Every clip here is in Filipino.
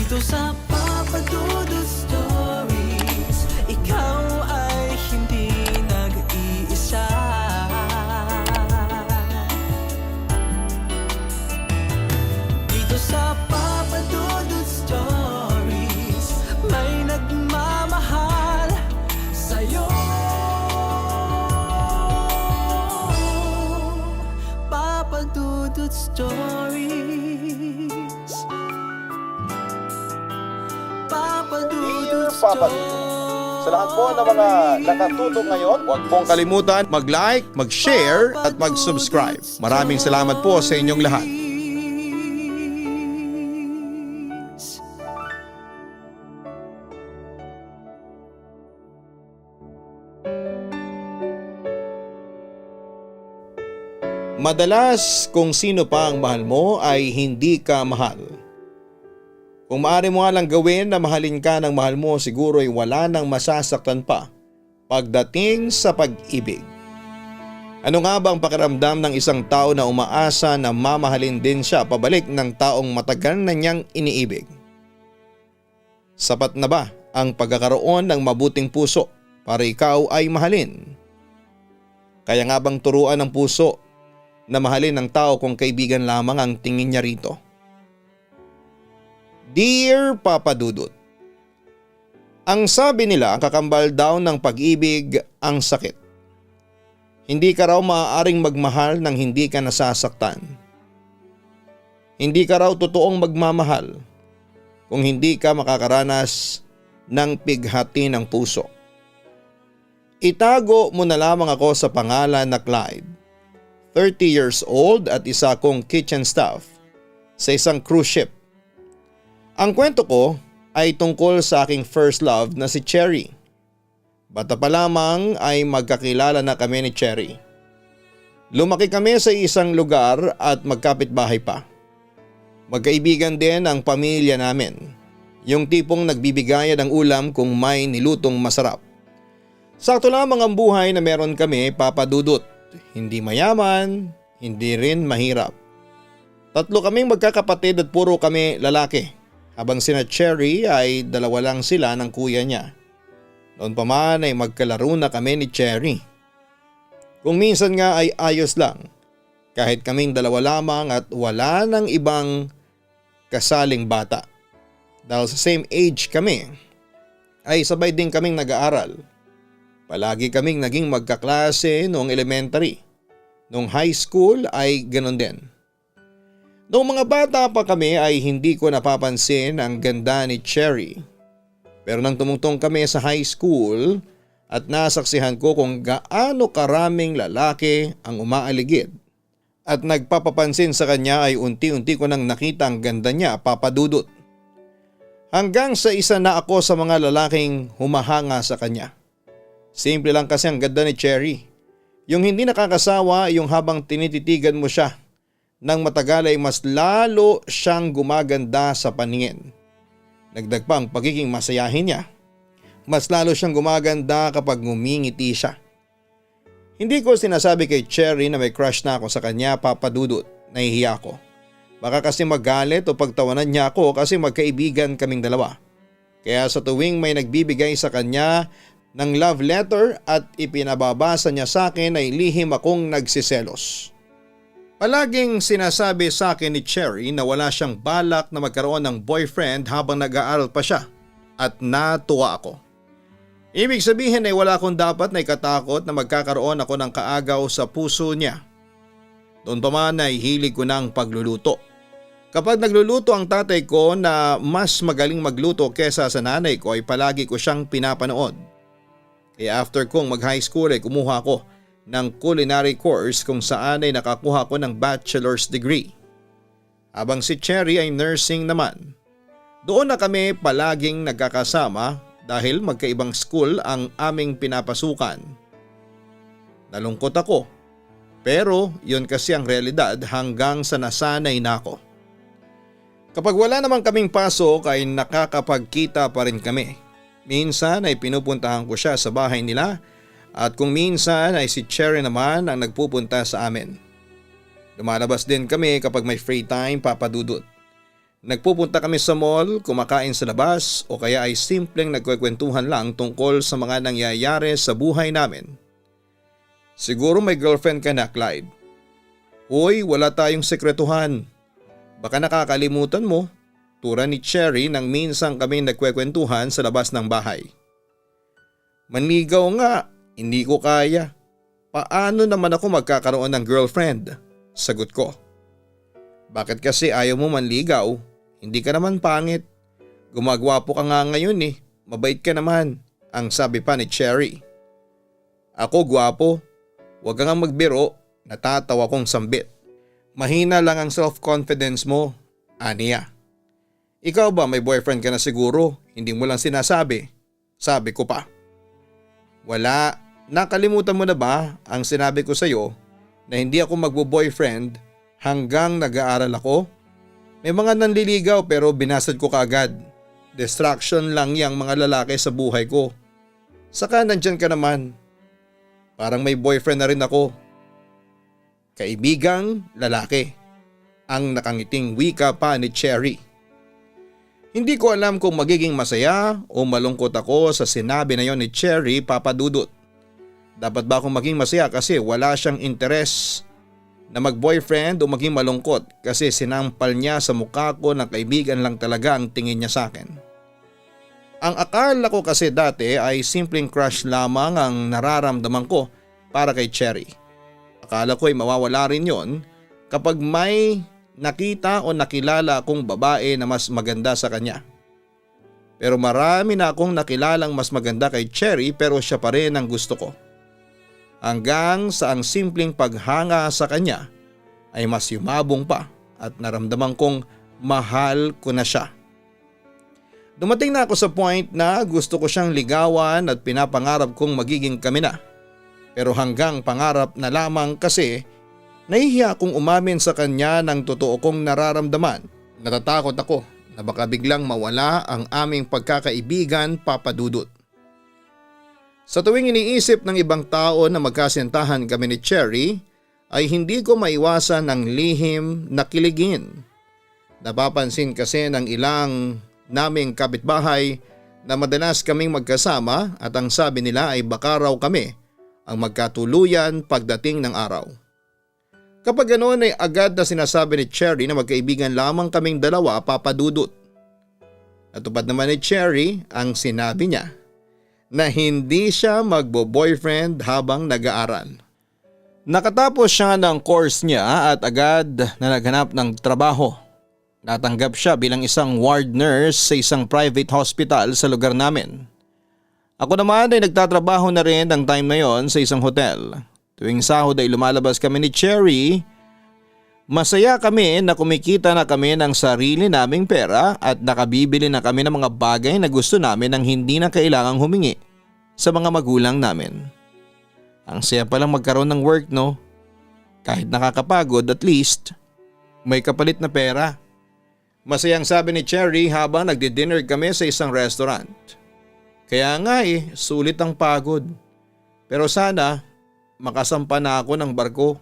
Dito sa Papa Dudut Stories, ikaw ay hindi nag-iisa. Dito sa Papa Dudut Stories, may nagmamahal sa'yo. Papa Dudut Stories. Papa Dudut Papa Dudut. Sa lahat po ng mga nakatutok ngayon, huwag pong kalimutan mag-like, mag-share at mag-subscribe. Maraming salamat po sa inyong lahat. Madalas kung sino pa ang mahal mo ay hindi ka mahal. Kung maaari mo nga lang gawin na mahalin ka ng mahal mo, siguro ay wala nang masasaktan pa pagdating sa pag-ibig. Ano nga ba ang pakiramdam ng isang tao na umaasa na mamahalin din siya pabalik ng taong matagal na niyang iniibig? Sapat na ba ang pagkakaroon ng mabuting puso para ikaw ay mahalin? Kaya nga bang turuan ng puso na mahalin ng tao kung kaibigan lamang ang tingin niya rito? Dear Papa Dudut, ang sabi nila ang kakambal daw ng pag-ibig ang sakit. Hindi ka raw maaaring magmahal nang hindi ka nasasaktan. Hindi ka raw totoong magmamahal kung hindi ka makakaranas ng pighati ng puso. Itago mo na lamang ako sa pangalan na Clyde, 30 years old at isa kong kitchen staff sa isang cruise ship. Ang kwento ko ay tungkol sa aking first love na si Cherry. Bata pa lamang ay magkakilala na kami ni Cherry. Lumaki kami sa isang lugar at magkapitbahay pa. Magkaibigan din ang pamilya namin. Yung tipong nagbibigayan ng ulam kung may nilutong masarap. Sakto lamang ang buhay na meron kami, Papa Dudut. Hindi mayaman, hindi rin mahirap. Tatlo kaming magkakapatid at puro kami lalaki. Habang sina Cherry ay dalawa lang sila ng kuya niya. Noon pa man ay magkalaro na kami ni Cherry. Kung minsan nga ay ayos lang. Kahit kaming dalawa lamang at wala ng ibang kasaling bata. Dahil sa same age kami, ay sabay din kaming nag-aaral. Palagi kaming naging magkaklase noong elementary. Noong high school ay ganon din. Noong mga bata pa kami ay hindi ko napapansin ang ganda ni Cherry. Pero nang tumungtong kami sa high school at nasaksihan ko kung gaano karaming lalaki ang umaaligid at nagpapapansin sa kanya ay unti-unti ko nang nakita ang ganda niya, Papa Dudut. Hanggang sa isa na ako sa mga lalaking humahanga sa kanya. Simple lang kasi ang ganda ni Cherry. Yung hindi nakakasawa yung habang tinititigan mo siya. Nang matagal ay mas lalo siyang gumaganda sa paningin. Dagdag pa ang pagiging masayahin niya. Mas lalo siyang gumaganda kapag ngumingiti siya. Hindi ko sinasabi kay Cherry na may crush na ako sa kanya, Papa Dudut. Nahihiya ako. Baka kasi magalit o pagtawanan niya ako kasi magkaibigan kaming dalawa. Kaya sa tuwing may nagbibigay sa kanya ng love letter at ipinababasa niya sa akin ay lihim akong nagsiselos. Palaging sinasabi sa akin ni Cherry na wala siyang balak na magkaroon ng boyfriend habang nag-aaral pa siya at natuwa ako. Ibig sabihin ay wala akong dapat na ikatakot na magkakaroon ako ng kaagaw sa puso niya. Doon pa man ay hilig ko ng pagluluto. Kapag nagluluto ang tatay ko na mas magaling magluto kesa sa nanay ko ay palagi ko siyang pinapanood. Kaya after kong mag-high school ay kumuha ko ng culinary course kung saan ay nakakuha ko ng bachelor's degree. Habang si Cherry ay nursing naman. Doon na kami palaging nagkakasama dahil magkaibang school ang aming pinapasukan. Nalungkot ako, pero yun kasi ang realidad hanggang sa nasanay na ako. Kapag wala naman kaming pasok ay nakakapagkita pa rin kami. Minsan ay pinupuntahan ko siya sa bahay nila. At kung minsan ay si Cherry naman ang nagpupunta sa amin. Lumalabas din kami kapag may free time, Papa Dudut. Nagpupunta kami sa mall, kumakain sa labas o kaya ay simpleng nagkwekwentuhan lang tungkol sa mga nangyayari sa buhay namin. Siguro may girlfriend ka na, Clyde. Hoy, wala tayong sekretuhan. Baka nakakalimutan mo, tura ni Cherry nang minsan kami nagkwekwentuhan sa labas ng bahay. Manligaw nga, hindi ko kaya. Paano naman ako magkakaroon ng girlfriend? Sagot ko. Bakit kasi ayaw mo manligaw? Hindi ka naman pangit. Gumagwapo ka nga ngayon eh. Mabait ka naman, ang sabi pa ni Cherry. Ako gwapo. Huwag ka nga magbiro, natatawa kong sambit. Mahina lang ang self-confidence mo, aniya. Ikaw ba may boyfriend ka na siguro? Hindi mo lang sinasabi. Sabi ko pa. Wala, nakalimutan mo na ba ang sinabi ko sa'yo na hindi ako magbo-boyfriend hanggang nag-aaral ako? May mga nanliligaw pero binasad ko kaagad. Distraction lang yang mga lalaki sa buhay ko. Saka nandyan ka naman. Parang may boyfriend na rin ako. Kaibigang lalaki. Ang nakangiting wika pa ni Cherry. Hindi ko alam kung magiging masaya o malungkot ako sa sinabi na yon ni Cherry, Papa Dudut. Dapat ba akong maging masaya kasi wala siyang interes na mag-boyfriend o maging malungkot kasi sinampal niya sa mukha ko na kaibigan lang talaga ang tingin niya sa akin. Ang akala ko kasi dati ay simpleng crush lamang ang nararamdaman ko para kay Cherry. Akala ko ay mawawala rin yon kapag may nakita o nakilala akong babae na mas maganda sa kanya. Pero marami na akong nakilalang mas maganda kay Cherry pero siya pa rin ang gusto ko. Hanggang sa ang simpleng paghanga sa kanya ay mas yumabong pa at naramdaman kong mahal ko na siya. Dumating na ako sa point na gusto ko siyang ligawan at pinapangarap kong magiging kami na. Pero hanggang pangarap na lamang kasi nahihiya akong umamin sa kanya ng totoo kong nararamdaman. Natatakot ako na baka biglang mawala ang aming pagkakaibigan, Papa Dudut. Sa tuwing iniisip ng ibang tao na magkasintahan kami ni Cherry ay hindi ko maiwasan ang lihim na kiligin. Napapansin kasi ng ilang naming kapitbahay na madalas kaming magkasama at ang sabi nila ay baka raw kami ang magkatuluyan pagdating ng araw. Kapag ganoon ay agad na sinasabi ni Cherry na magkaibigan lamang kaming dalawa, Papa Dudut. Natupad naman ni Cherry ang sinabi niya na hindi siya magbo-boyfriend habang nag-aaral. Nakatapos siya ng course niya at agad na naghanap ng trabaho. Natanggap siya bilang isang ward nurse sa isang private hospital sa lugar namin. Ako naman ay nagtatrabaho na rin ang time na yon sa isang hotel. Tuwing sahod ay lumalabas kami ni Cherry. Masaya kami na kumikita na kami ng sarili naming pera at nakabibili na kami ng mga bagay na gusto namin nang hindi na kailangang humingi sa mga magulang namin. Ang saya palang magkaroon ng work, no? Kahit nakakapagod, at least may kapalit na pera. Masayang sabi ni Cherry habang nagdi-dinner kami sa isang restaurant. Kaya nga sulit ang pagod. Pero sana makasampa na ako ng barko.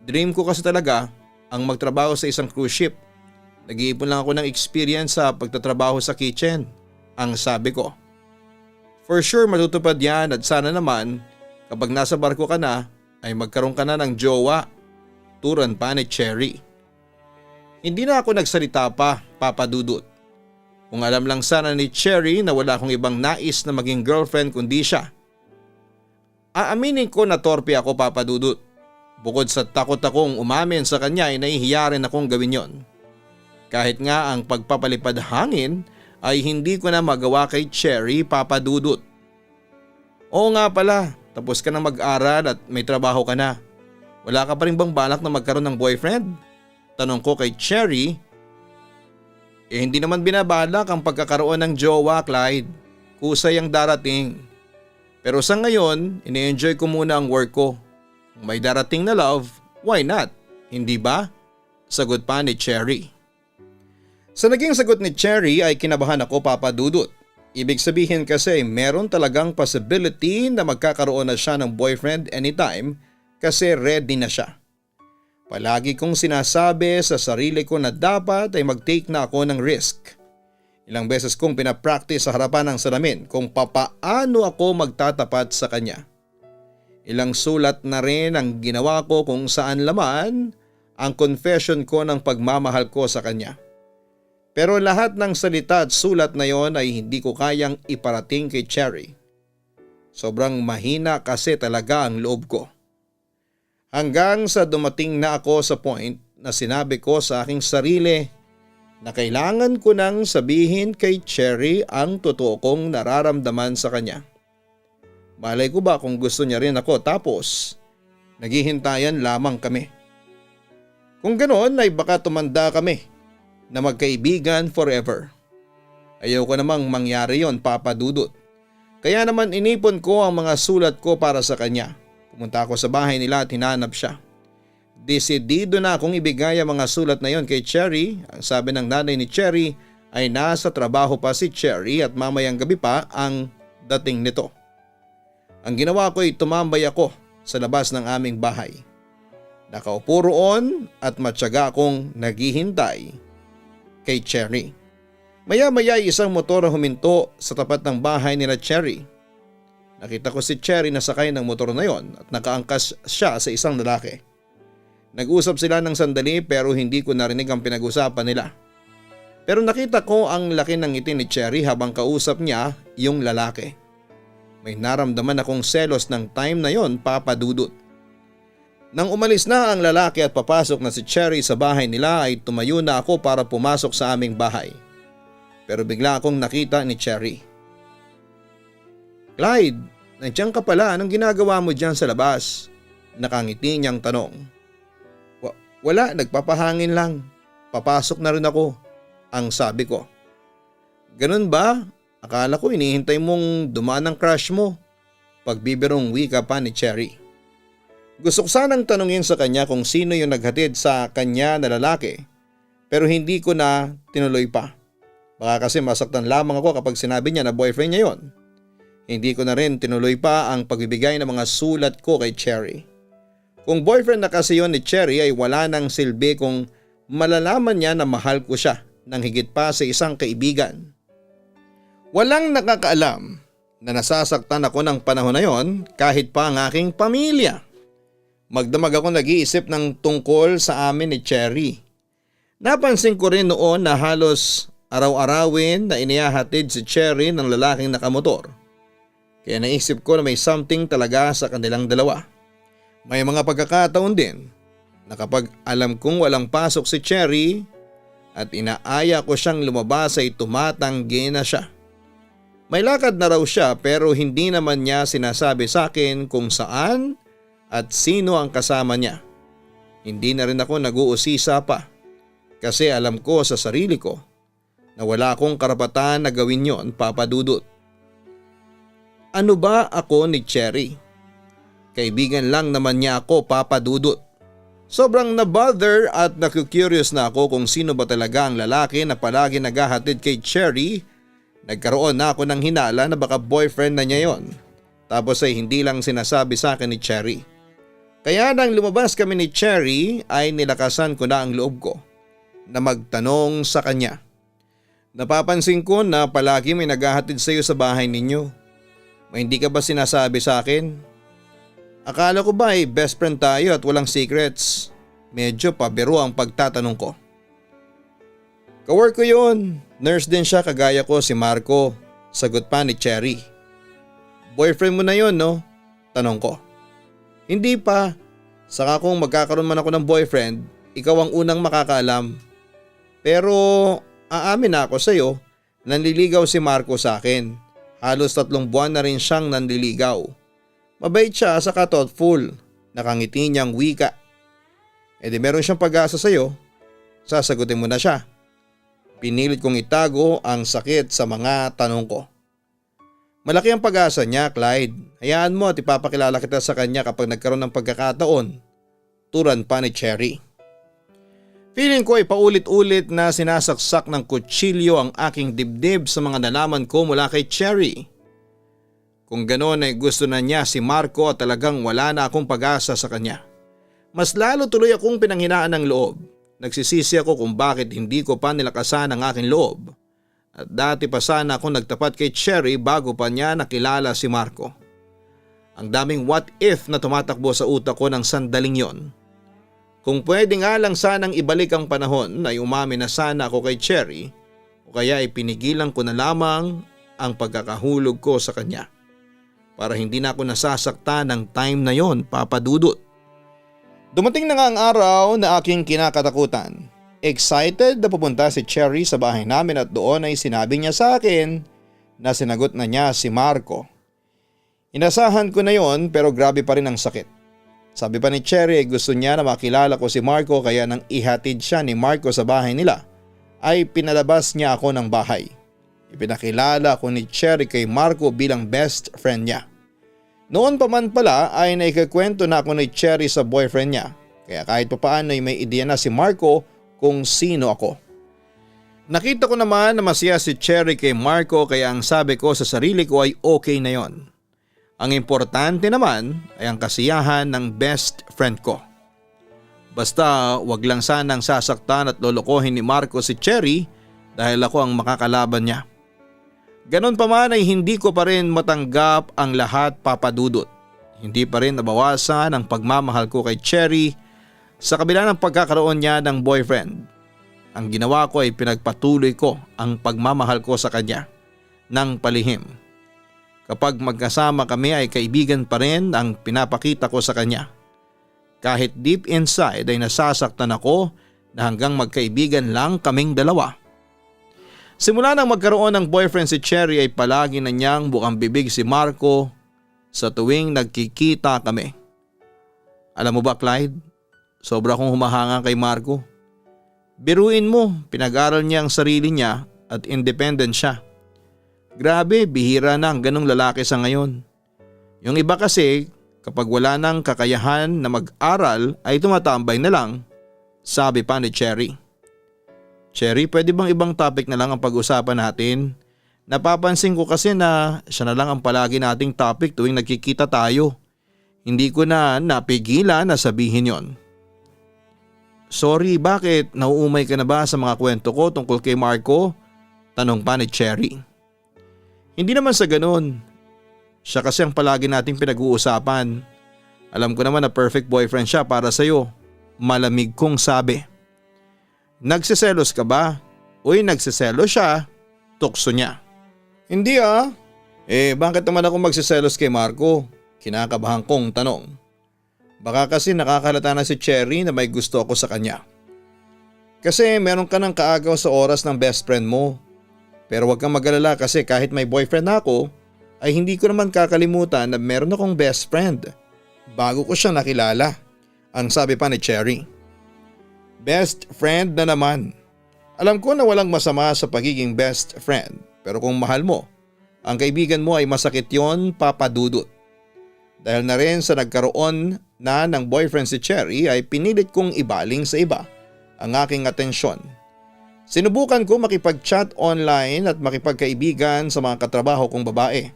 Dream ko kasi talaga ang magtrabaho sa isang cruise ship. Nag-iipon lang ako ng experience sa pagtatrabaho sa kitchen, ang sabi ko. For sure matutupad yan at sana naman kapag nasa barko ka na ay magkaroon ka na ng jowa, turan pa ni Cherry. Hindi na ako nagsalita pa, Papa Dudut. Kung alam lang sana ni Cherry na wala akong ibang nais na maging girlfriend kundi siya. Aaminin ko na torpe ako, Papa Dudut. Bukod sa takot akong umamin sa kanya ay nahihiya rin akong gawin yon. Kahit nga ang pagpapalipad hangin ay hindi ko na magawa kay Cherry, Papa Dudut. Oo nga pala, tapos ka na mag-aral at may trabaho ka na. Wala ka pa rin bang balak na magkaroon ng boyfriend? Tanong ko kay Cherry. Hindi naman binabalak ang pagkakaroon ng jowa, Clyde. Kusay ang darating. Pero sa ngayon, ini-enjoy ko muna ang work ko. Kung may darating na love, why not? Hindi ba? Sagot pa ni Cherry. Sa naging sagot ni Cherry ay kinabahan ako, Papa Dudut. Ibig sabihin kasi meron talagang possibility na magkakaroon na siya ng boyfriend anytime kasi ready na siya. Palagi kong sinasabi sa sarili ko na dapat ay mag-take na ako ng risk. Ilang beses kong pinapractice sa harapan ng salamin kung papaano ako magtatapat sa kanya. Ilang sulat na rin ang ginawa ko kung saan laman ang confession ko ng pagmamahal ko sa kanya. Pero lahat ng salita at sulat na yon ay hindi ko kayang iparating kay Cherry. Sobrang mahina kasi talaga ang loob ko. Hanggang sa dumating na ako sa point na sinabi ko sa aking sarili na kailangan ko nang sabihin kay Cherry ang totoo kong nararamdaman sa kanya. Malay ko ba kung gusto niya rin ako tapos naghihintayan lamang kami. Kung ganoon ay baka tumanda kami na magkaibigan forever. Ayaw ko namang mangyari yon, Papa Dudut. Kaya naman inipon ko ang mga sulat ko para sa kanya. Pumunta ako sa bahay nila at hinanap siya. Desidido na akong ibigay ang mga sulat na yon kay Cherry. Ang sabi ng nanay ni Cherry ay nasa trabaho pa si Cherry at mamayang gabi pa ang dating nito. Ang ginawa ko ay tumambay ako sa labas ng aming bahay. Nakaupo roon at matyaga akong naghihintay kay Cherry. Maya-maya ay isang motor ang huminto sa tapat ng bahay ni Cherry. Nakita ko si Cherry na sakay ng motor na yon at nakaangkas siya sa isang lalaki. Nag-usap sila ng sandali pero hindi ko narinig ang pinag-usapan nila. Pero nakita ko ang laki ng ngiti ni Cherry habang kausap niya yung lalaki. May naramdaman akong selos ng time na yon, Papa Dudut. Nang umalis na ang lalaki at papasok na si Cherry sa bahay nila ay tumayo na ako para pumasok sa aming bahay. Pero bigla akong nakita ni Cherry. Clyde, nandiyan ka pala, anong ginagawa mo dyan sa labas? Nakangiti niyang tanong. Wala, nagpapahangin lang. Papasok na rin ako, ang sabi ko. Ganun ba? Akala ko inihintay mong dumaan ang crush mo. Pagbibirong wika pa ni Cherry. Gusto ko sanang tanungin sa kanya kung sino yung naghatid sa kanya na lalaki pero hindi ko na tinuloy pa. Baka kasi masaktan lamang ako kapag sinabi niya na boyfriend niya yon. Hindi ko na rin tinuloy pa ang pagbibigay ng mga sulat ko kay Cherry. Kung boyfriend na kasi yon ni Cherry ay wala nang silbi kung malalaman niya na mahal ko siya nang higit pa sa isang kaibigan. Walang nakakaalam na nasasaktan ako ng panahon na yon kahit pa ang aking pamilya. Magdamag ako nag-iisip ng tungkol sa amin ni Cherry. Napansin ko rin noon na halos araw-arawin na inihahatid si Cherry ng lalaking nakamotor. Kaya naisip ko na may something talaga sa kanilang dalawa. May mga pagkakataon din na kapag alam kong walang pasok si Cherry at inaaya ko siyang lumabas ay tumatanggi na siya. May lakad na raw siya pero hindi naman niya sinasabi sa akin kung saan at sino ang kasama niya. Hindi na rin ako nag-uusisa pa kasi alam ko sa sarili ko na wala akong karapatan na gawin yon, Papa Dudut. Ano ba ako ni Cherry? Kaibigan lang naman niya ako, Papa Dudut. Sobrang na-bother at naku-curious na ako kung sino ba talaga ang lalaki na palagi naghahatid kay Cherry. Nagkaroon na ako ng hinala na baka boyfriend na niya yon. Tapos ay hindi lang sinasabi sa akin ni Cherry. Kaya nang lumabas kami ni Cherry ay nilakasan ko na ang loob ko na magtanong sa kanya. Napapansin ko na palagi may naghahatid sa iyo sa bahay ninyo. May hindi ka ba sinasabi sa akin? Akala ko ba ay best friend tayo at walang secrets? Medyo pabiro ang pagtatanong ko. Kawork ko yun. Nurse din siya kagaya ko, si Marco. Sagot pa ni Cherry. Boyfriend mo na yun, no? Tanong ko. Hindi pa. Saka kung magkakaroon man ako ng boyfriend, ikaw ang unang makakaalam. Pero aamin na ako sa iyo, nanliligaw si Marco sa akin. Halos 3 buwan na rin siyang nanliligaw. Mabait siya saka thoughtful. Nakangiti niyang wika. E di meron siyang pag-asa sa iyo. Sasagutin mo na siya. Pinilit kong itago ang sakit sa mga tanong ko. Malaki ang pag-asa niya, Clyde. Hayaan mo at ipapakilala kita sa kanya kapag nagkaroon ng pagkakataon. Turan pa ni Cherry. Feeling ko ay paulit-ulit na sinasaksak ng kutsilyo ang aking dibdib sa mga nalaman ko mula kay Cherry. Kung ganoon ay gusto na niya si Marco at talagang wala na akong pag-asa sa kanya. Mas lalo tuloy akong pinanghinaan ng loob. Nagsisisi ako kung bakit hindi ko pa nilakasan ang aking loob. At dati pa sana akong nagtapat kay Cherry bago pa niya nakilala si Marco. Ang daming what if na tumatakbo sa utak ko ng sandaling yon. Kung pwede nga lang sanang ibalik ang panahon ay umamin na sana ako kay Cherry o kaya ipinigilan ko na lamang ang pagkakahulog ko sa kanya. Para hindi na ako nasasaktan ng time na yon, Papa Dudut. Dumating na nga ang araw na aking kinakatakutan. Excited na pupunta si Cherry sa bahay namin at doon ay sinabi niya sa akin na sinagot na niya si Marco. Inasahan ko na yon pero grabe pa rin ang sakit. Sabi pa ni Cherry gusto niya na makilala ko si Marco kaya nang ihatid siya ni Marco sa bahay nila ay pinalabas niya ako ng bahay. Ipinakilala ko ni Cherry kay Marco bilang best friend niya. Noon pa man pala ay naikakwento na ako ni Cherry sa boyfriend niya kaya kahit papaano ay may ideya na si Marco kung sino ako. Nakita ko naman na masaya si Cherry kay Marco kaya ang sabi ko sa sarili ko ay okay na yon. Ang importante naman ay ang kasiyahan ng best friend ko. Basta wag lang sanang sasaktan at lolokohin ni Marco si Cherry dahil ako ang makakalaban niya. Ganon pa man ay hindi ko pa rin matanggap ang lahat, Papa Dudut. Hindi pa rin nabawasan ang pagmamahal ko kay Cherry sa kabila ng pagkakaroon niya ng boyfriend. Ang ginawa ko ay pinagpatuloy ko ang pagmamahal ko sa kanya ng palihim. Kapag magkasama kami ay kaibigan pa rin ang pinapakita ko sa kanya. Kahit deep inside ay nasasaktan ako na hanggang magkaibigan lang kaming dalawa. Simula nang magkaroon ng boyfriend si Cherry ay palagi na niyang bukang bibig si Marco sa tuwing nagkikita kami. Alam mo ba, Clyde? Sobra kong humahanga kay Marco. Biruin mo, pinag-aral niya ang sarili niya at independent siya. Grabe, bihira na ang ganong lalaki sa ngayon. Yung iba kasi kapag wala nang kakayahan na mag-aral ay tumatambay na lang, sabi pa ni Cherry. Cherry, pwede bang ibang topic na lang ang pag-usapan natin? Napapansin ko kasi na siya na lang ang palagi nating topic tuwing nagkikita tayo. Hindi ko na napigilan na sabihin yon. Sorry, bakit? Nauumay ka na ba sa mga kwento ko tungkol kay Marco? Tanong pa ni Cherry. Hindi naman sa ganun. Siya kasi ang palagi nating pinag-uusapan. Alam ko naman na perfect boyfriend siya para sa'yo. Malamig kong sabi. Nagsiselos ka ba? Uy, nagsiselos siya. Tukso niya. Hindi ah. Bakit naman ako magsiselos kay Marco? Kinakabahan kong tanong. Baka kasi nakakalata na si Cherry na may gusto ako sa kanya. Kasi meron ka ng kaagaw sa oras ng best friend mo. Pero wag kang mag-alala kasi kahit may boyfriend na ako, ay hindi ko naman kakalimutan na meron akong best friend. Bago ko siya nakilala. Ang sabi pa ni Cherry. Best friend na naman. Alam ko na walang masama sa pagiging best friend. Pero kung mahal mo, ang kaibigan mo ay masakit yon, Papa Dudut. Dahil na rin sa nagkaroon na ng boyfriend si Cherry ay pinilit kong ibaling sa iba ang aking atensyon. Sinubukan ko makipag-chat online at makipagkaibigan sa mga katrabaho kong babae.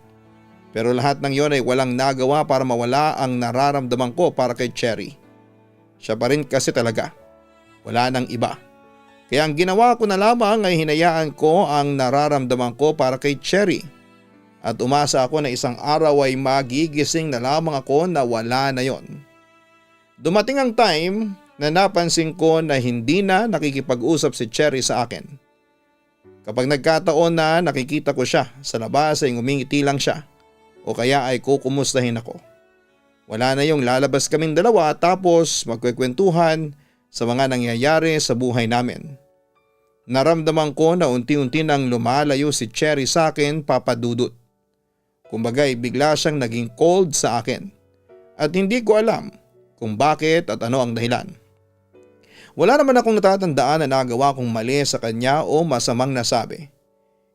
Pero lahat ng yon ay walang nagawa para mawala ang nararamdaman ko para kay Cherry. Siya pa rin kasi talaga. Wala nang iba. Kaya ang ginawa ko na lamang ay hinayaan ko ang nararamdaman ko para kay Cherry. At umasa ako na isang araw ay magigising na lamang ako na wala na yon. Dumating ang time na napansin ko na hindi na nakikipag-usap si Cherry sa akin. Kapag nagkataon na nakikita ko siya sa labas ay ngumingiti lang siya o kaya ay kukumustahin ako. Wala na yung lalabas kaming dalawa tapos magkwekwentuhan sa mga nangyayari sa buhay namin. Naramdaman ko na unti-unti nang lumalayo si Cherry sa akin, Papa Dudut. Kumbaga'y bigla siyang naging cold sa akin at hindi ko alam kung bakit at ano ang dahilan. Wala naman akong natatandaan na nagawa kong mali sa kanya o masamang nasabi.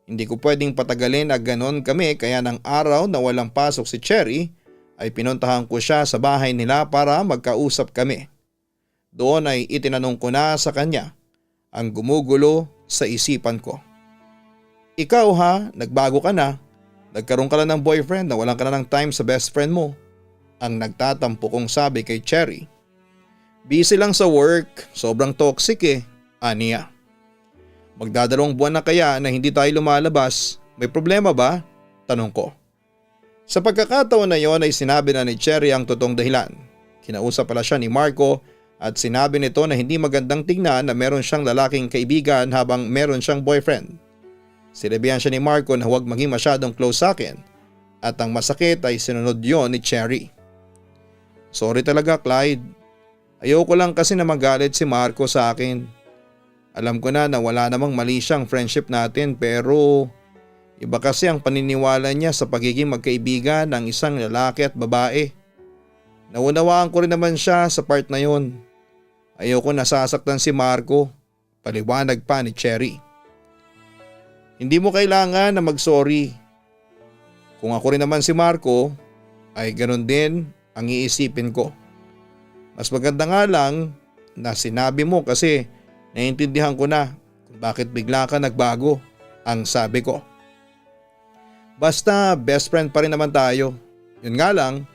Hindi ko pwedeng patagalin na ganon kami kaya ng araw na walang pasok si Cherry ay pinuntahan ko siya sa bahay nila para magkausap kami. Doon ay itinanong ko na sa kanya ang gumugulo sa isipan ko. Ikaw ha, nagbago ka na. Nagkaroon ka lang ng boyfriend na walang ka na ng time sa best friend mo. Ang nagtatampo kong sabi kay Cherry. Busy lang sa work, sobrang toxic aniya. Magdadalawang buwan na kaya na hindi tayo lumalabas, may problema ba? Tanong ko. Sa pagkakataon na yon ay sinabi na ni Cherry ang totoong dahilan. Kinausap pala siya ni Marco at sinabi nito na hindi magandang tingnan na meron siyang lalaking kaibigan habang meron siyang boyfriend. Sinabihan siya ni Marco na huwag maging masyadong close sa akin at ang masakit ay sinunod yon ni Cherry. Sorry talaga, Clyde. Ayoko lang kasi na magalit si Marco sa akin. Alam ko na wala namang mali siyang friendship natin pero iba kasi ang paniniwala niya sa pagiging magkaibigan ng isang lalaki at babae. Naunawaan ko rin naman siya sa part na yon. Ayoko nasasaktan si Marco, paliwanag pa ni Cherry. Hindi mo kailangan na mag-sorry. Kung ako rin naman si Marco, ay ganun din ang iisipin ko. Mas maganda nga lang na sinabi mo kasi naiintindihan ko na kung bakit bigla ka nagbago, ang sabi ko. Basta best friend pa rin naman tayo. Yun nga lang,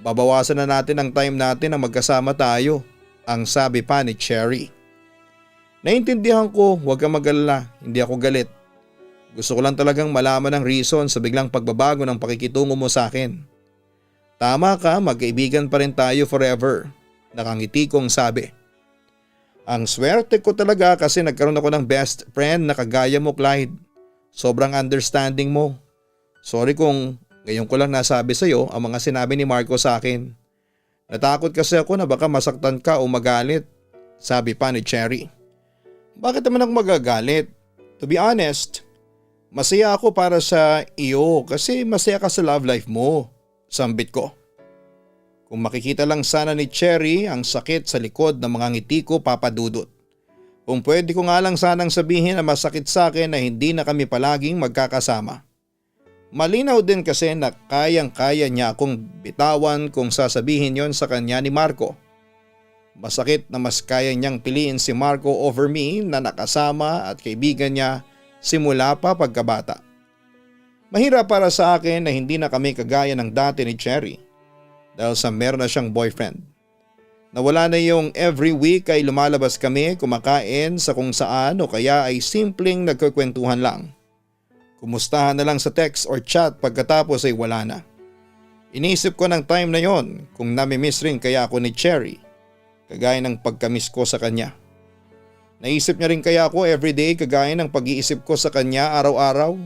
babawasan na natin ang time natin na magkasama tayo, ang sabi pa ni Cherry. Naiintindihan ko, huwag kang mag-alala, hindi ako galit. Gusto ko lang talagang malaman ang reason sa biglang pagbabago ng pakikitungo mo sa akin. Tama ka, magkaibigan pa rin tayo forever, nakangiti kong sabi. Ang swerte ko talaga kasi nagkaroon ako ng best friend na kagaya mo, Clyde. Sobrang understanding mo. Sorry kung ngayon ko lang nasabi sa iyo ang mga sinabi ni Marco sa akin. Natakot kasi ako na baka masaktan ka o magalit, sabi pa ni Cherry. Bakit naman ako magagalit? To be honest, masaya ako para sa iyo kasi masaya ka sa love life mo, sambit ko. Kung makikita lang sana ni Cherry ang sakit sa likod ng mga ngiti ko, papadudot. Kung pwede ko nga lang sanang sabihin na masakit sa akin na hindi na kami palaging magkakasama. Malinaw din kasi na kayang-kaya niya akong bitawan kung sasabihin yon sa kanya ni Marco. Masakit na mas kaya niyang piliin si Marco over me na nakasama at kaibigan niya simula pa pagkabata. Mahirap para sa akin na hindi na kami kagaya ng dati ni Cherry dahil sa meron na siyang boyfriend. Nawala na yung every week ay lumalabas kami kumakain sa kung saan o kaya ay simpleng nagkukwentuhan lang. Kumustahan na lang sa text or chat pagkatapos ay wala na. Iniisip ko ng time na yon kung namimiss rin kaya ako ni Cherry, kagaya ng pagkamiss ko sa kanya. Naisip niya rin kaya ako everyday kagaya ng pag-iisip ko sa kanya araw-araw.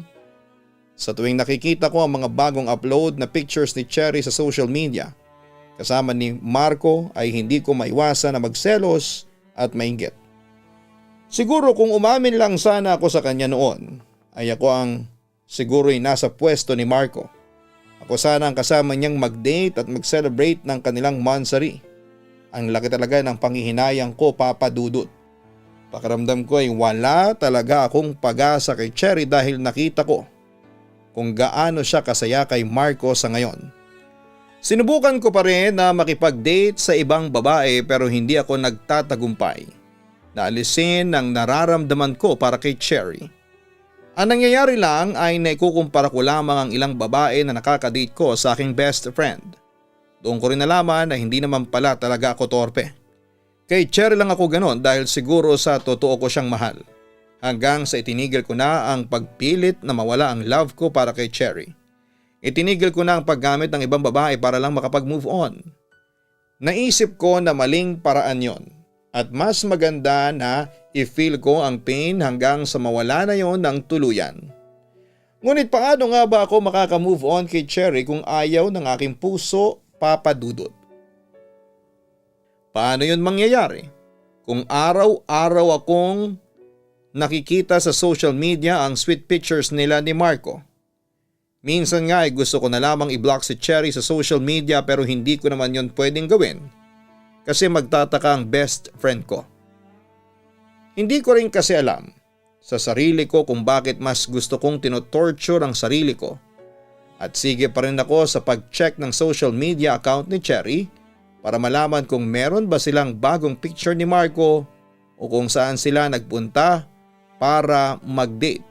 Sa tuwing nakikita ko ang mga bagong upload na pictures ni Cherry sa social media, kasama ni Marco ay hindi ko maiwasan na magselos at mainggit. Siguro kung umamin lang sana ako sa kanya noon, ay ako ang siguro'y nasa pwesto ni Marco. Ako sana ang kasama niyang mag-date at mag-celebrate ng kanilang monthsary. Ang laki talaga ng panghihinayang ko, papadudot. Pakiramdam ko ay wala talaga akong pag-asa kay Cherry dahil nakita ko kung gaano siya kasaya kay Marco sa ngayon. Sinubukan ko pa rin na makipag-date sa ibang babae pero hindi ako nagtatagumpay. Naalisin ang nararamdaman ko para kay Cherry. Ang nangyayari lang ay naikukumpara ko lamang ang ilang babae na nakakadate ko sa aking best friend. Doon ko rin nalaman na hindi naman pala talaga ako torpe. Kay Cherry lang ako ganon dahil siguro sa totoo ko siyang mahal. Hanggang sa itinigil ko na ang pagpilit na mawala ang love ko para kay Cherry. Itinigil ko na ang paggamit ng ibang babae para lang makapag-move on. Naisip ko na maling paraan yon. At mas maganda na i-feel ko ang pain hanggang sa mawala na yon ng tuluyan. Ngunit paano nga ba ako makaka-move on kay Cherry kung ayaw ng aking puso, papadudot? Paano yun mangyayari? Kung araw-araw akong nakikita sa social media ang sweet pictures nila ni Marco. Minsan nga ay gusto ko na lamang i-block si Cherry sa social media pero hindi ko naman yon pwedeng gawin. Kasi magtataka ang best friend ko. Hindi ko rin kasi alam sa sarili ko kung bakit mas gusto kong tinotorture ang sarili ko. At sige pa rin ako sa pag-check ng social media account ni Cherry para malaman kung meron ba silang bagong picture ni Marco o kung saan sila nagpunta para mag-date.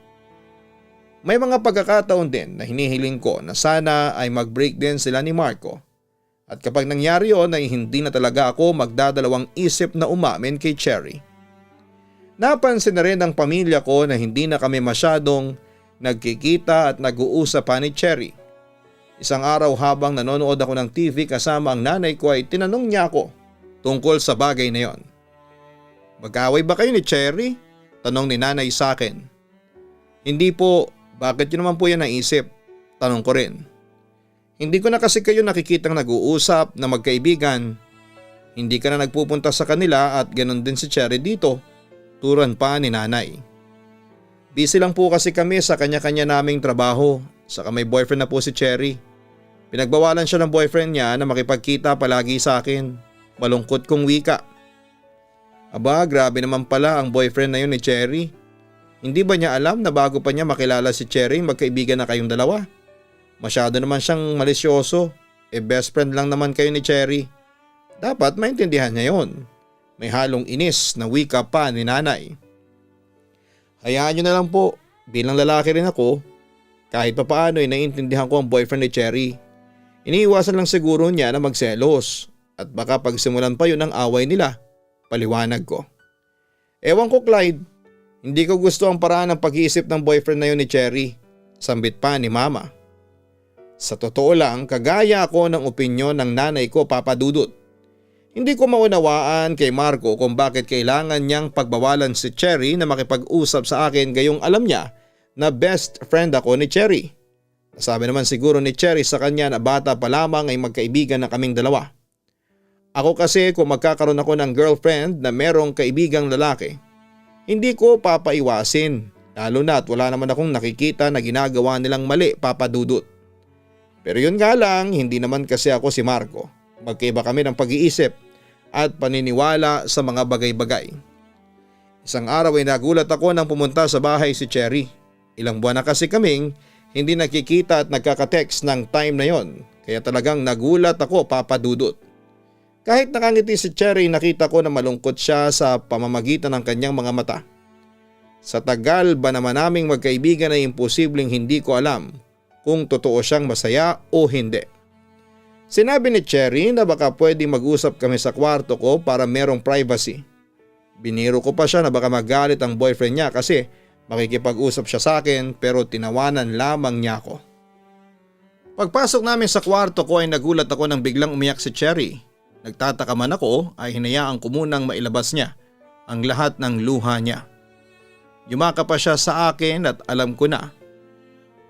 May mga pagkakataon din na hinihiling ko na sana ay mag-break din sila ni Marco. At kapag nangyari yon ay hindi na talaga ako magdadalawang isip na umamin kay Cherry. Napansin na rin ng pamilya ko na hindi na kami masyadong nagkikita at nag-uusap pa ni Cherry. Isang araw habang nanonood ako ng TV kasama ang nanay ko ay tinanong niya ako tungkol sa bagay na yon. "Mag-away ba kayo ni Cherry?" Tanong ni nanay sa akin. "Hindi po, bakit yun naman po yan naisip?" Tanong ko rin. "Hindi ko na kasi kayo nakikitang nag-uusap na magkaibigan. Hindi ka na nagpupunta sa kanila at ganun din si Cherry dito." Turan pa ni nanay. "Busy lang po kasi kami sa kanya-kanya naming trabaho, saka may boyfriend na po si Cherry. Pinagbawalan siya ng boyfriend niya na makipagkita palagi sa akin. Malungkot kong wika." "Aba, grabe naman pala ang boyfriend na yun ni Cherry. Hindi ba niya alam na bago pa niya makilala si Cherry magkaibigan na kayong dalawa? Masyado naman siyang malisyoso, best friend lang naman kayo ni Cherry. Dapat maintindihan niya yon." May halong inis na wika pa ni nanay. "Hayaan niyo na lang po, bilang lalaki rin ako. Kahit papaano ay naiintindihan ko ang boyfriend ni Cherry. Iniiwasan lang siguro niya na magselos at baka pagsimulan pa yun ang away nila." Paliwanag ko. "Ewan ko, Clyde, hindi ko gusto ang paraan ng pag-iisip ng boyfriend na yun ni Cherry." Sambit pa ni mama. Sa totoo lang, kagaya ako ng opinyon ng nanay ko, Papa Dudut. Hindi ko maunawaan kay Marco kung bakit kailangan niyang pagbawalan si Cherry na makipag-usap sa akin gayong alam niya na best friend ako ni Cherry. Nasabi naman siguro ni Cherry sa kanya na bata pa lamang ay magkaibigan na kaming dalawa. Ako kasi kung magkakaroon ako ng girlfriend na merong kaibigang lalaki, hindi ko papaiwasin, lalo na at wala naman akong nakikita na ginagawa nilang mali, Papa Dudut. Pero yun nga lang, hindi naman kasi ako si Marco. Magkaiba kami ng pag-iisip at paniniwala sa mga bagay-bagay. Isang araw ay nagulat ako nang pumunta sa bahay si Cherry. Ilang buwan na kasi kaming hindi nakikita at nagkaka-text ng time na yon, kaya talagang nagulat ako, Papa Dudut. Kahit nakangiti si Cherry, nakita ko na malungkot siya sa pamamagitan ng kanyang mga mata. Sa tagal ba naman naming magkaibigan ay imposibleng hindi ko alam kung totoo siyang masaya o hindi. Sinabi ni Cherry na baka pwede mag-usap kami sa kwarto ko para merong privacy. Biniro ko pa siya na baka magalit ang boyfriend niya kasi makikipag-usap siya sa akin, pero tinawanan lamang niya ako. Pagpasok namin sa kwarto ko ay nagulat ako nang biglang umiyak si Cherry. Nagtataka man ako ay hinayaan ko munang mailabas niya ang lahat ng luha niya. Yumaka pa siya sa akin at alam ko na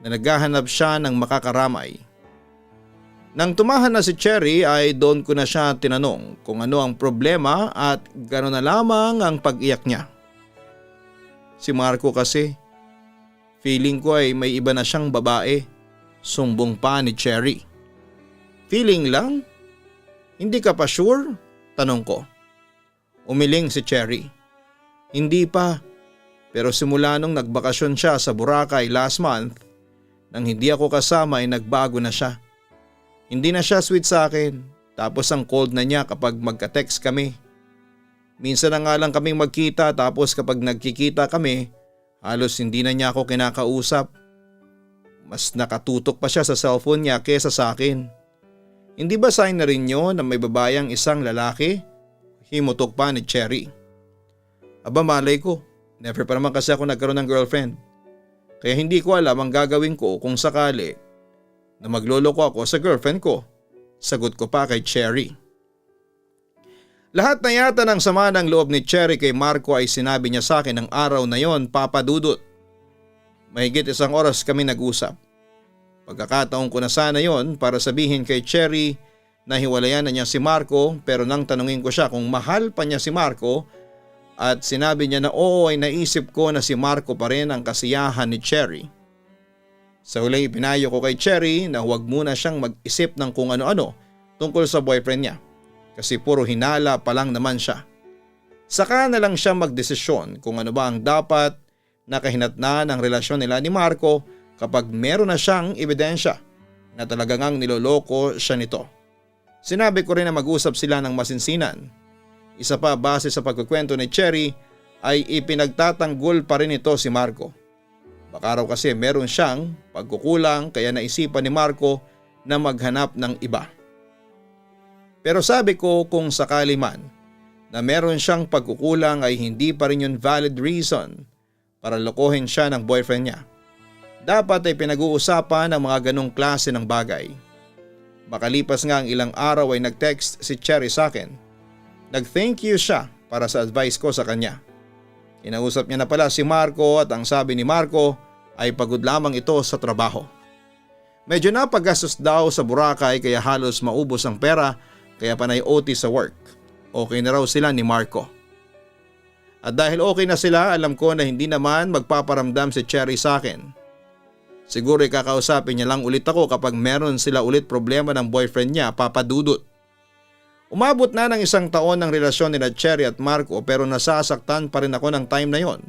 naghahanap siya ng makakaramay. Nang tumahan na si Cherry ay doon ko na siya tinanong kung ano ang problema at gano'n na lamang ang pag-iyak niya. "Si Marco kasi, feeling ko ay may iba na siyang babae," sumbong pa ni Cherry. "Feeling lang? Hindi ka pa sure?" tanong ko. Umiling si Cherry. "Hindi pa, pero simula nung nagbakasyon siya sa Boracay last month, nang hindi ako kasama ay nagbago na siya. Hindi na siya sweet sa akin, tapos ang cold na niya kapag magka-text kami. Minsan na nga lang kaming magkita, tapos kapag nagkikita kami, halos hindi na niya ako kinakausap. Mas nakatutok pa siya sa cellphone niya kesa sa akin. Hindi ba sign na rin yun na may babayang isang lalaki?" Himutok pa ni Cherry. "Aba, malay ko, never pa naman kasi ako nagkaroon ng girlfriend. Kaya hindi ko alam ang gagawin ko kung sakali na magloloko ako sa girlfriend ko." Sagot ko pa kay Cherry. Lahat na yata ng sama ng loob ni Cherry kay Marco ay sinabi niya sa akin ng araw na yon, Papa Dudut. Mahigit 1 oras kami nag-usap. Pagkakataon ko na sana yon para sabihin kay Cherry na hiwalayan na niya si Marco, pero nang tanungin ko siya kung mahal pa niya si Marco at sinabi niya na oo, ay naisip ko na si Marco pa rin ang kasiyahan ni Cherry. Sa huli ipinayo ko kay Cherry na huwag muna siyang mag-isip ng kung ano-ano tungkol sa boyfriend niya kasi puro hinala pa lang naman siya. Saka na lang siya magdesisyon kung ano ba ang dapat na kahinatnan ng relasyon nila ni Marco kapag meron na siyang ebidensya na talagang ang niloloko siya nito. Sinabi ko rin na mag-usap sila ng masinsinan. Isa pa, base sa pagkukwento ni Cherry ay ipinagtatanggol pa rin ito si Marco. Baka raw kasi meron siyang pagkukulang kaya naisipan ni Marco na maghanap ng iba. Pero sabi ko kung sakali man na meron siyang pagkukulang ay hindi pa rin yun valid reason para lokohin siya ng boyfriend niya. Dapat ay pinag-uusapan ang mga ganong klase ng bagay. Makalipas nga ang ilang araw ay nag-text si Cherry sa akin. Nag-thank you siya para sa advice ko sa kanya. Kinausap niya na pala si Marco at ang sabi ni Marco ay pagod lamang ito sa trabaho. Medyo napagastos daw sa Boracay kaya halos maubos ang pera kaya panay OT sa work. Okay na raw sila ni Marco. At dahil okay na sila, alam ko na hindi naman magpaparamdam si Cherry sa akin. Siguro kakausapin niya lang ulit ako kapag meron sila ulit problema ng boyfriend niya, Papa Dudut. Umabot na ng 1 taon ng relasyon nila Cherry at Marco pero nasasaktan pa rin ako ng time na yon.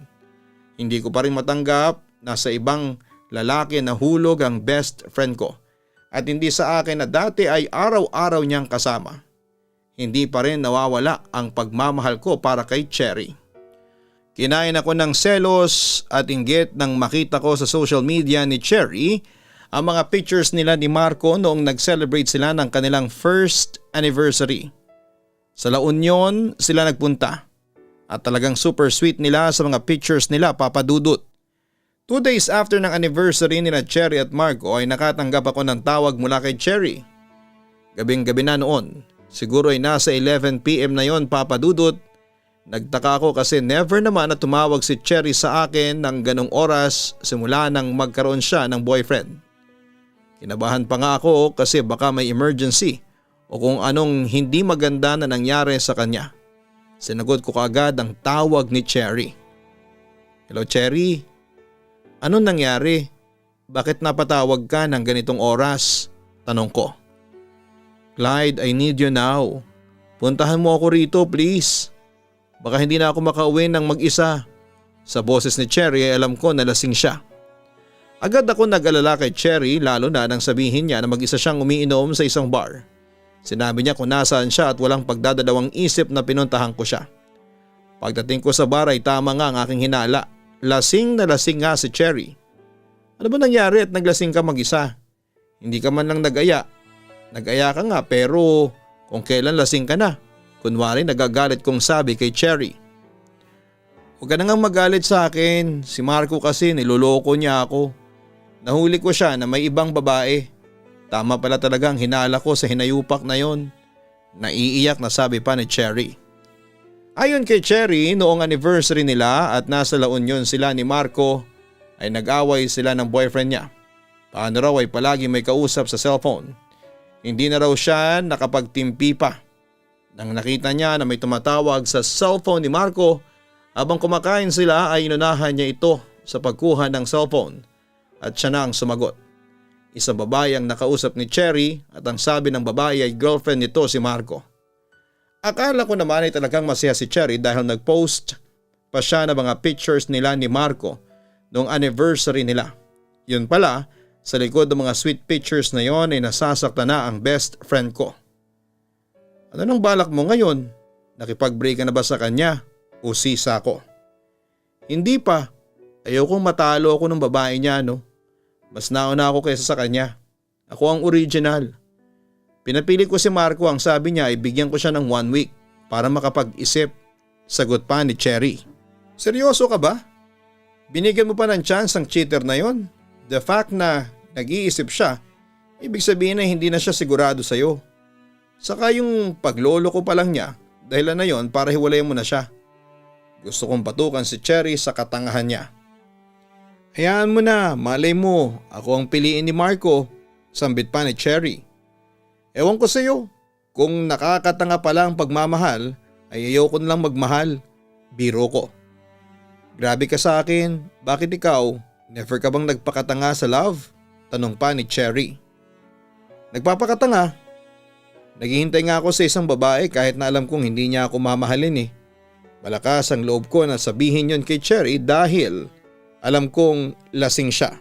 Hindi ko pa rin matanggap na sa ibang lalaki na hulog ang best friend ko at hindi sa akin na dati ay araw-araw niyang kasama. Hindi pa rin nawawala ang pagmamahal ko para kay Cherry. Kinain ako ng selos at inggit nang makita ko sa social media ni Cherry ang mga pictures nila ni Marco noong nag-celebrate sila ng kanilang first anniversary. Sa La Union sila nagpunta at talagang super sweet nila sa mga pictures nila, Papa Dudut. 2 days after ng anniversary nila Cherry at Marco ay nakatanggap ako ng tawag mula kay Cherry. Gabing-gabi na noon, siguro ay nasa 11 PM na yon, Papa Dudut. Nagtaka ako kasi never naman na tumawag si Cherry sa akin ng ganong oras simula nang magkaroon siya ng boyfriend. Kinabahan pa nga ako kasi baka may emergency o kung anong hindi maganda na nangyari sa kanya. Sinagot ko kaagad ang tawag ni Cherry. Hello Cherry, anong nangyari? Bakit napatawag ka ng ganitong oras? Tanong ko. Clyde, I need you now. Puntahan mo ako rito please. Baka hindi na ako makauwi ng mag-isa. Sa boses ni Cherry ay alam ko na lasing siya. Agad ako nag-alala kay Cherry lalo na nang sabihin niya na mag-isa siyang umiinom sa isang bar. Sinabi niya kung nasaan siya at walang pagdadalawang isip na pinuntahan ko siya. Pagdating ko sa bar ay tama nga ang aking hinala. Lasing na lasing nga si Cherry. Ano ba nangyari at naglasing ka mag-isa? Hindi ka man lang nag-aya. Nag-aya ka nga pero kung kailan lasing ka na. Kunwari nagagalit kong sabi kay Cherry. Huwag ka na nga magalit sa akin. Si Marco kasi niloloko niya ako. Nahuli ko siya na may ibang babae. Tama pala talagang hinala ko sa hinayupak na yon. Naiiyak na sabi pa ni Cherry. Ayon kay Cherry, noong anniversary nila at nasa La Union sila ni Marco ay nag-away sila ng boyfriend niya. Paano raw ay palagi may kausap sa cellphone. Hindi na raw siya nakapagtimpi pa. Nang nakita niya na may tumatawag sa cellphone ni Marco habang kumakain sila ay inunahan niya ito sa pagkuha ng cellphone at siya na ang sumagot. Isang babae ang nakausap ni Cherry at ang sabi ng babae ay girlfriend nito si Marco. Akala ko naman ay talagang masaya si Cherry dahil nag-post pa siya ng mga pictures nila ni Marco noong anniversary nila. Yun pala, sa likod ng mga sweet pictures na yon ay nasasaktan na ang best friend ko. Ano nang balak mo ngayon? Nakipag-break ka na ba sa kanya o sisa ko? Hindi pa. Ayokong matalo ako ng babae niya no. Mas nauna ako kaysa sa kanya. Ako ang original. Pinapili ko si Marco, ang sabi niya ay bigyan ko siya ng 1 week para makapag-isip. Sagot pa ni Cherry. Seryoso ka ba? Binigyan mo pa ng chance ang cheater na yon? The fact na nag-iisip siya, ibig sabihin na hindi na siya sigurado sa'yo. Saka yung paglolo ko pa lang niya, dahilan na yon para hiwalayan mo na siya. Gusto kong patukan si Cherry sa katangahan niya. Hayaan mo na, malay mo, ako ang piliin ni Marco, sambit pa ni Cherry. Ewan ko sa iyo, kung nakakatanga pala ang pagmamahal, ay ayoko na lang magmahal. Biro ko. Grabe ka sa akin, bakit ikaw? Never ka bang nagpakatanga sa love? Tanong pa ni Cherry. Nagpapakatanga? Naghihintay nga ako sa isang babae kahit na alam kong hindi niya ako mamahalin eh. Malakas ang loob ko na sabihin yon kay Cherry dahil alam kong lasing siya.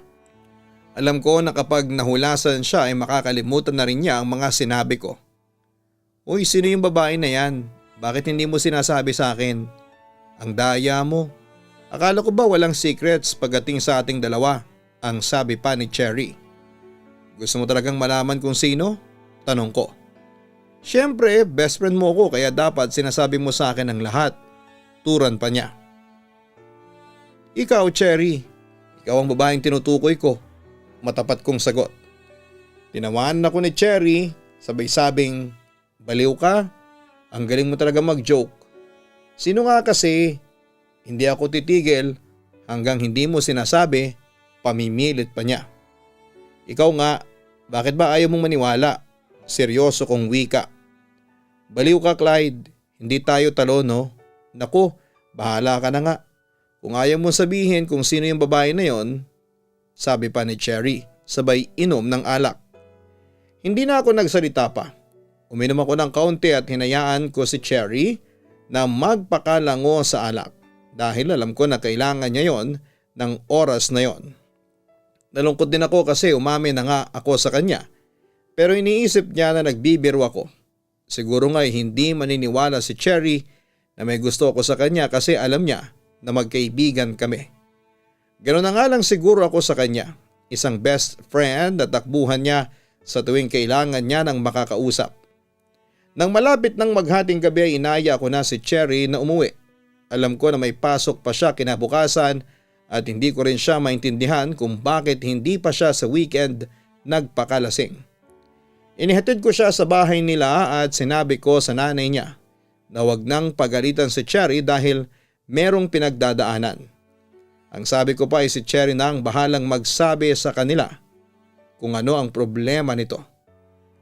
Alam ko na kapag nahulasan siya ay makakalimutan na rin niya ang mga sinabi ko. Uy, sino yung babae na yan? Bakit hindi mo sinasabi sa akin? Ang daya mo. Akala ko ba walang secrets pagdating sa ating dalawa? Ang sabi pa ni Cherry. Gusto mo talagang malaman kung sino? Tanong ko. Siyempre, best friend mo ko kaya dapat sinasabi mo sa akin ang lahat. Turan pa niya. Ikaw, Cherry. Ikaw ang babaeng tinutukoy ko. Matapat kong sagot. Tinawanan ako ni Cherry, sabay-sabing, baliw ka? Ang galing mo talaga mag-joke. Sino nga kasi? Hindi ako titigil hanggang hindi mo sinasabi, pamimilit pa niya. Ikaw nga, bakit ba ayaw mong maniwala? Seryoso kong wika. Baliw ka, Clyde. Hindi tayo talo, no? Naku, bahala ka na nga. Kung ayaw mo sabihin kung sino yung babae na yon, sabi pa ni Cherry, sabay inom ng alak. Hindi na ako nagsalita pa. Uminom ako ng kaunti at hinayaan ko si Cherry na magpakalango sa alak dahil alam ko na kailangan niya yon ng oras na yon. Nalungkot din ako kasi umamin na nga ako sa kanya pero iniisip niya na nagbibiro ako. Siguro nga hindi maniniwala si Cherry na may gusto ako sa kanya kasi alam niya na magkaibigan kami. Ganoon na nga lang siguro ako sa kanya, isang best friend at takbuhan niya sa tuwing kailangan niya ng makakausap. Nang malapit ng maghating gabi ay inaya ko na si Cherry na umuwi. Alam ko na may pasok pa siya kinabukasan at hindi ko rin siya maintindihan kung bakit hindi pa siya sa weekend nagpakalasing. Inihatid ko siya sa bahay nila at sinabi ko sa nanay niya na wag nang pagalitan si Cherry dahil merong pinagdadaanan. Ang sabi ko pa ay si Cherry na ang bahalang magsabi sa kanila kung ano ang problema nito.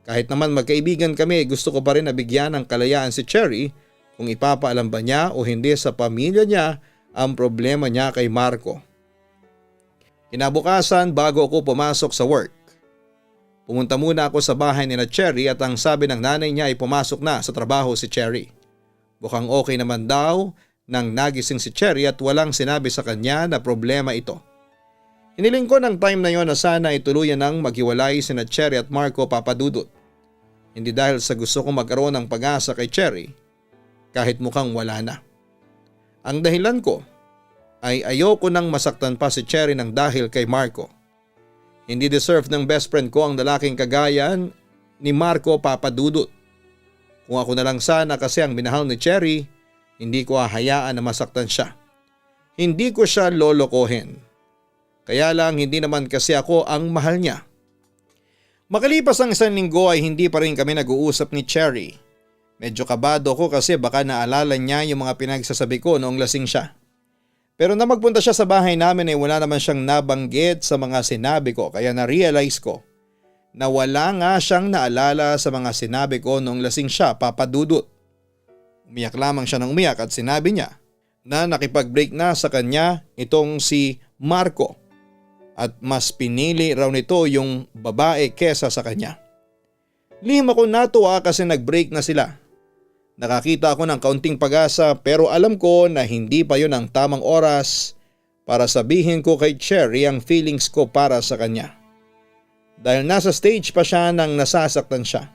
Kahit naman magkaibigan kami, gusto ko pa rin nabigyan ng kalayaan si Cherry kung ipapaalam ba niya o hindi sa pamilya niya ang problema niya kay Marco. Kinabukasan bago ako pumasok sa work, pumunta muna ako sa bahay ni na Cherry at ang sabi ng nanay niya ay pumasok na sa trabaho si Cherry. Mukhang okay naman daw nang nagising si Cherry at walang sinabi sa kanya na problema ito. Hiniling ko ng time na yon na sana ituluyan ng maghiwalay sina Cherry at Marco Papadudut. Hindi dahil sa gusto kong magkaroon ng pag-asa kay Cherry kahit mukhang wala na. Ang dahilan ko ay ayoko nang masaktan pa si Cherry ng dahil kay Marco. Hindi deserve ng best friend ko ang lalaking kagaya ni Marco Papadudut. Kung ako na lang sana kasi ang minahal ni Cherry, hindi ko hahayaan na masaktan siya. Hindi ko siya lolokohin. Kaya lang hindi naman kasi ako ang mahal niya. Makalipas ang 1 linggo ay hindi pa rin kami nag-uusap ni Cherry. Medyo kabado ko kasi baka naalala niya yung mga pinagsasabi ko noong lasing siya. Pero na magpunta siya sa bahay namin ay wala naman siyang nabanggit sa mga sinabi ko kaya na-realize ko na wala nga siyang naalala sa mga sinabi ko noong lasing siya, Papadudut. Umiyak lamang siya ng umiyak at sinabi niya na nakipag-break na sa kanya itong si Marco. At mas pinili raw nito yung babae kesa sa kanya. Lihim ako natuwa kasi nag-break na sila. Nakakita ako ng kaunting pag-asa pero alam ko na hindi pa yun ang tamang oras para sabihin ko kay Cherry ang feelings ko para sa kanya. Dahil nasa stage pa siya nang nasasaktan siya.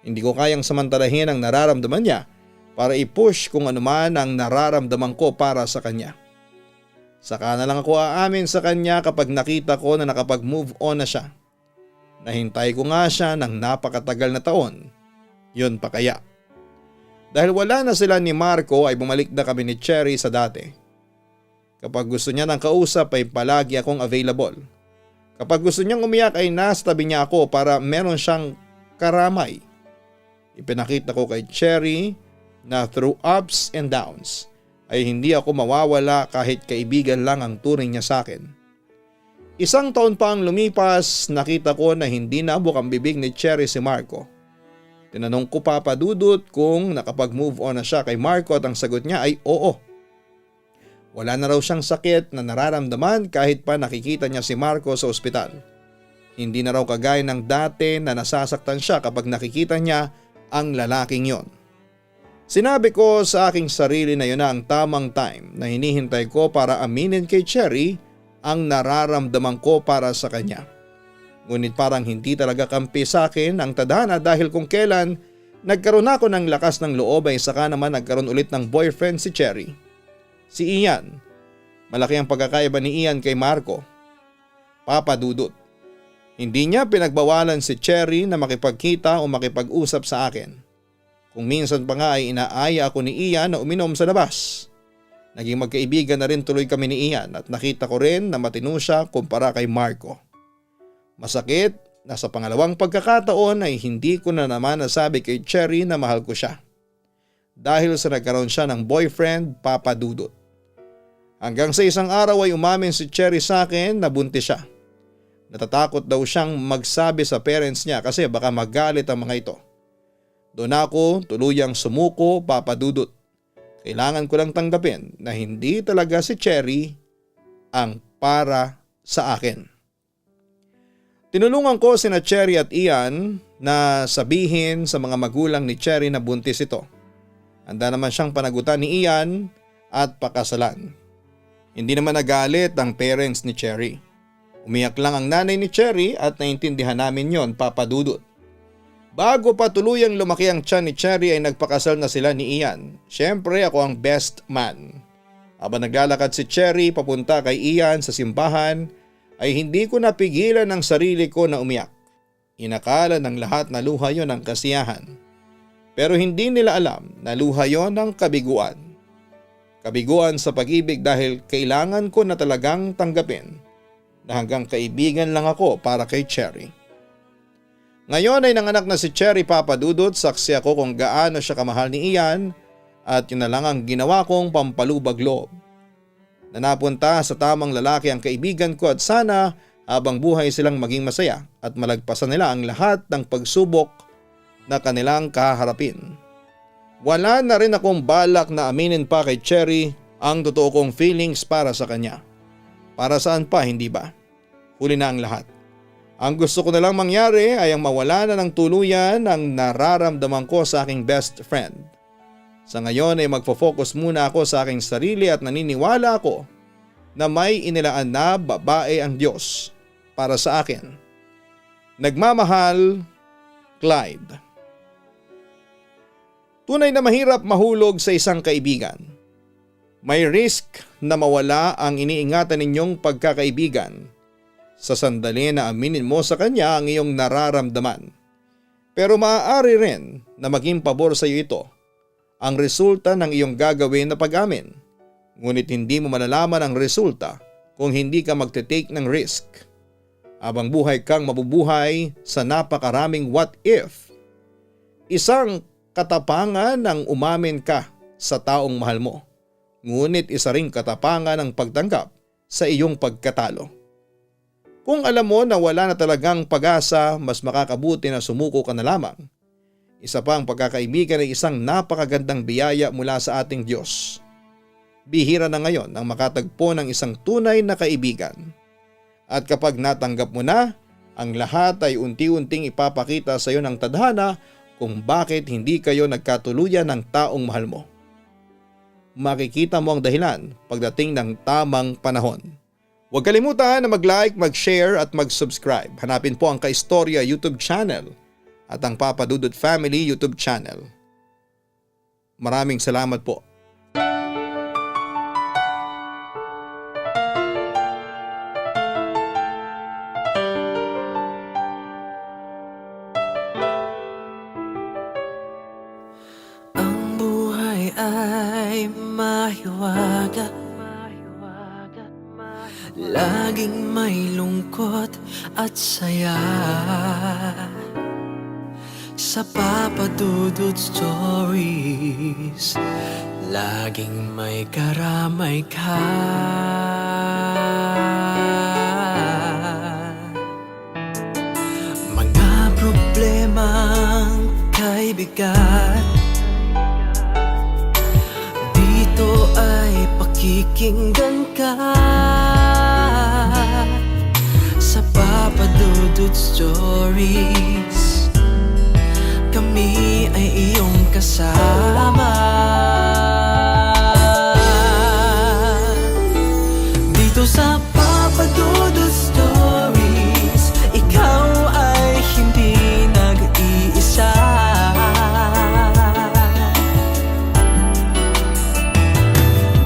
Hindi ko kayang samantalahin ang nararamdaman niya para i-push kung anuman ang nararamdaman ko para sa kanya. Saka na lang ako aamin sa kanya kapag nakita ko na nakapag-move on na siya. Nahintay ko nga siya ng napakatagal na taon. Yun pa kaya. Dahil wala na sila ni Marco ay bumalik na kami ni Cherry sa dati. Kapag gusto niya ng kausap ay palagi akong available. Kapag gusto niyang umiyak ay nasa tabi niya ako para meron siyang karamay. Ipinakita ko kay Cherry na through ups and downs ay hindi ako mawawala kahit kaibigan lang ang turing niya sa akin. 1 taon pa ang lumipas, nakita ko na hindi naabok ang bibig ni Cherry si Marco. Tinanong ko Papadudut kung nakapag-move on na siya kay Marco at ang sagot niya ay oo. Wala na raw siyang sakit na nararamdaman kahit pa nakikita niya si Marco sa ospital. Hindi na raw kagaya ng dati na nasasaktan siya kapag nakikita niya ang lalaking yon. Sinabi ko sa aking sarili na yun na ang tamang time na hinihintay ko para aminin kay Cherry ang nararamdaman ko para sa kanya. Ngunit parang hindi talaga kampi sa akin ang tadhana dahil kung kailan nagkaroon ako ng lakas ng loob ay saka naman nagkaroon ulit ng boyfriend si Cherry. Si Ian. Malaki ang pagkakaiba ni Ian kay Marco. Papadudut. Hindi niya pinagbawalan si Cherry na makipagkita o makipag-usap sa akin. Kung minsan pa nga ay inaaya ako ni Ian na uminom sa labas. Naging magkaibigan na rin tuloy kami ni Ian at nakita ko rin na matino siya kumpara kay Marco. Masakit na sa pangalawang pagkakataon ay hindi ko na naman nasabi kay Cherry na mahal ko siya. Dahil sa nagkaroon siya ng boyfriend, Papa Dudut. Hanggang sa isang araw ay umamin si Cherry sa akin na buntis siya. Natatakot daw siyang magsabi sa parents niya kasi baka magalit ang mga ito. Doon ako tuluyang sumuko, Papa Dudut. Kailangan ko lang tanggapin na hindi talaga si Cherry ang para sa akin. Tinulungan ko sina Cherry at Ian na sabihin sa mga magulang ni Cherry na buntis ito. Handa naman siyang panagutan ni Ian at pakasalan. Hindi naman nagalit ang parents ni Cherry. Umiyak lang ang nanay ni Cherry at naintindihan namin yon, Papa Dudut. Bago pa tuluyang lumaki ang tiyan ni Cherry ay nagpakasal na sila ni Ian. Siyempre ako ang best man. Habang naglalakad si Cherry papunta kay Ian sa simbahan ay hindi ko napigilan ang sarili ko na umiyak. Inakala ng lahat na luha yon ng kasiyahan. Pero hindi nila alam na luha yon ng kabiguan. Kabiguan sa pag-ibig dahil kailangan ko na talagang tanggapin na hanggang kaibigan lang ako para kay Cherry. Ngayon ay nanganak na si Cherry, Papa Dudut, saksi ako kung gaano siya kamahal ni Ian at yun na lang ang ginawa kong pampalubag loob. Na napunta sa tamang lalaki ang kaibigan ko at sana habang buhay silang maging masaya at malagpasan nila ang lahat ng pagsubok na kanilang kaharapin. Wala na rin akong balak na aminin pa kay Cherry ang totoo kong feelings para sa kanya. Para saan pa, hindi ba? Huli na ang lahat. Ang gusto ko na lang mangyari ay ang mawala na ng tuluyan ang nararamdaman ko sa aking best friend. Sa ngayon ay magfo-focus muna ako sa aking sarili at naniniwala ako na may inilaan na babae ang Diyos para sa akin. Nagmamahal, Clyde. Tunay na mahirap mahulog sa isang kaibigan. May risk na mawala ang iniingatan ninyong pagkakaibigan sa sandali na aminin mo sa kanya ang iyong nararamdaman. Pero maaari rin na maging pabor sa iyo ito, ang resulta ng iyong gagawin na pag-amin. Ngunit hindi mo malalaman ang resulta kung hindi ka magte-take ng risk. Habang buhay kang mabubuhay sa napakaraming what if. Isang katapangan ang umamin ka sa taong mahal mo. Ngunit isa ring katapangan ang pagtanggap sa iyong pagkatalo. Kung alam mo na wala na talagang pag-asa, mas makakabuti na sumuko ka na lamang. Isa pa ang pagkakaibigan ay isang napakagandang biyaya mula sa ating Diyos. Bihira na ngayon ang makatagpo ng isang tunay na kaibigan. At kapag natanggap mo na, ang lahat ay unti-unting ipapakita sa iyo ng tadhana kung bakit hindi kayo nagkatuluyan ng taong mahal mo. Makikita mo ang dahilan pagdating ng tamang panahon. Huwag kalimutan na mag-like, mag-share at mag-subscribe. Hanapin po ang Kaistorya YouTube channel at ang Papa Dudut Family YouTube channel. Maraming salamat po. Ang buhay ay mahiwaga, laging may lungkot at saya. Sa Papa Dudut Stories, laging may karamay ka. Mga problemang kay bigat, dito ay pakikinggan ka. Sa Papa Dudut Stories, kami ay iyong kasama. Dito sa Papa Dudut Stories, ikaw ay hindi nag-iisa.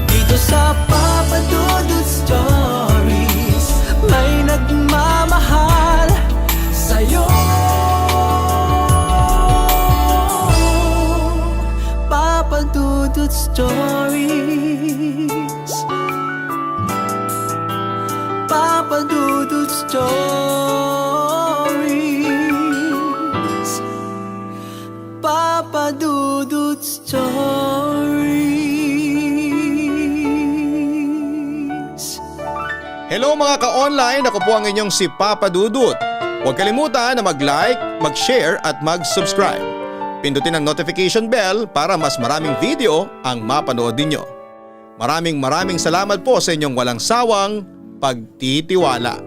Dito sa Papa Dudut Stories, may nagmamahal sa'yo. Stories. Papa Dudut Stories. Papa Dudut Stories. Hello mga ka-online, ako po ang inyong si Papa Dudut. Huwag kalimutan na mag-like, mag-share at mag-subscribe. Pindutin ang notification bell para mas maraming video ang mapanood ninyo. Maraming salamat po sa inyong walang sawang pagtitiwala.